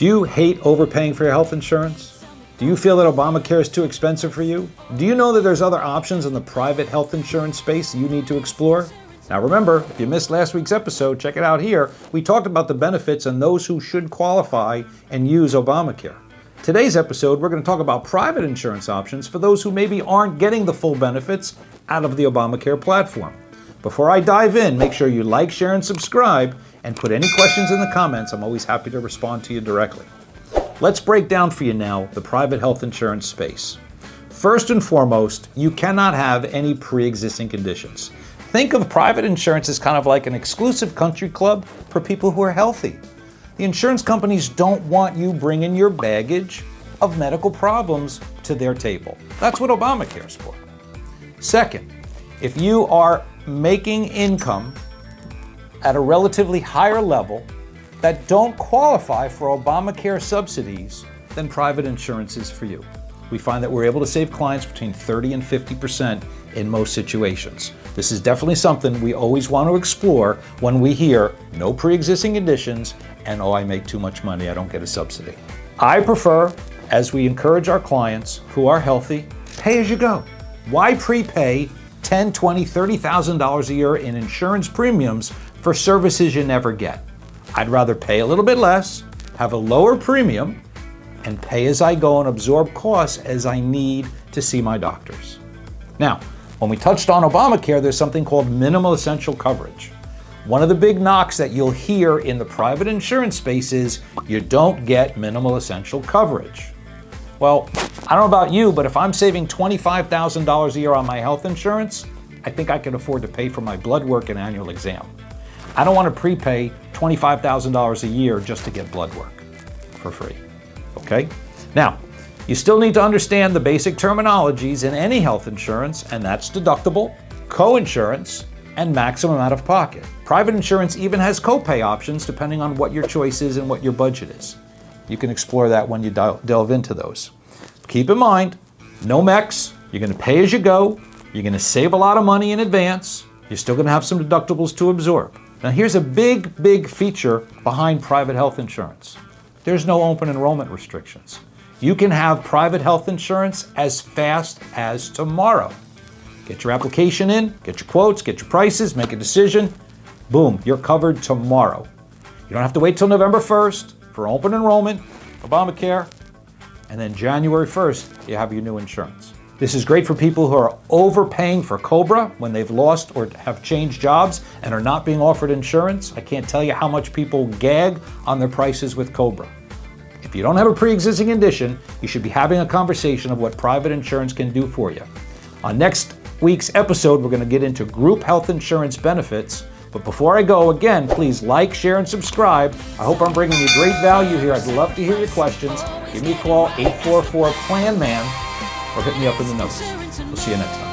Do you hate overpaying for your health insurance? Do you feel that Obamacare is too expensive for you? Do you know that there's other options in the private health insurance space you need to explore? Now remember, if you missed last week's episode, check it out here. We talked about the benefits and those who should qualify and use Obamacare. Today's episode, we're going to talk about private insurance options for those who maybe aren't getting the full benefits out of the Obamacare platform. Before I dive in, make sure you like, share, and subscribe, and put any questions in the comments. I'm always happy to respond to you directly. Let's break down for you now the private health insurance space. First and foremost, you cannot have any pre-existing conditions. Think of private insurance as kind of like an exclusive country club for people who are healthy. The insurance companies don't want you bringing your baggage of medical problems to their table. That's what Obamacare is for. Second, if you are making income at a relatively higher level that don't qualify for Obamacare subsidies, then private insurance is for you. We find that we're able to save clients between 30 and 50% in most situations. This is definitely something we always want to explore when we hear no pre-existing conditions and I make too much money, I don't get a subsidy. I prefer, as we encourage our clients who are healthy, pay as you go. Why prepay $10,000, $20,000, $30,000 a year in insurance premiums for services you never get? I'd rather pay a little bit less, have a lower premium, and pay as I go and absorb costs as I need to see my doctors. Now, when we touched on Obamacare, there's something called minimal essential coverage. One of the big knocks that you'll hear in the private insurance space is you don't get minimal essential coverage. Well, I don't know about you, but if I'm saving $25,000 a year on my health insurance, I think I can afford to pay for my blood work and annual exam. I don't want to prepay $25,000 a year just to get blood work for free. Okay? Now, you still need to understand the basic terminologies in any health insurance, and that's deductible, co-insurance, and maximum out of pocket. Private insurance even has copay options depending on what your choice is and what your budget is. You can explore that when you delve into those. Keep in mind, no MECs, you're going to pay as you go, you're going to save a lot of money in advance, you're still going to have some deductibles to absorb. Now here's a big feature behind private health insurance. There's no open enrollment restrictions. You can have private health insurance as fast as tomorrow. Get your application in, get your quotes, get your prices, make a decision. Boom, you're covered tomorrow. You don't have to wait till November 1st for open enrollment, Obamacare, and then January 1st, you have your new insurance. This is great for people who are overpaying for COBRA when they've lost or have changed jobs and are not being offered insurance. I can't tell you how much people gag on their prices with COBRA. If you don't have a pre-existing condition, you should be having a conversation of what private insurance can do for you. On next week's episode, we're going to get into group health insurance benefits. But before I go, again, please like, share, and subscribe. I hope I'm bringing you great value here. I'd love to hear your questions. Give me a call, 844-PLANMAN, or hit me up in the notes. We'll see you next time.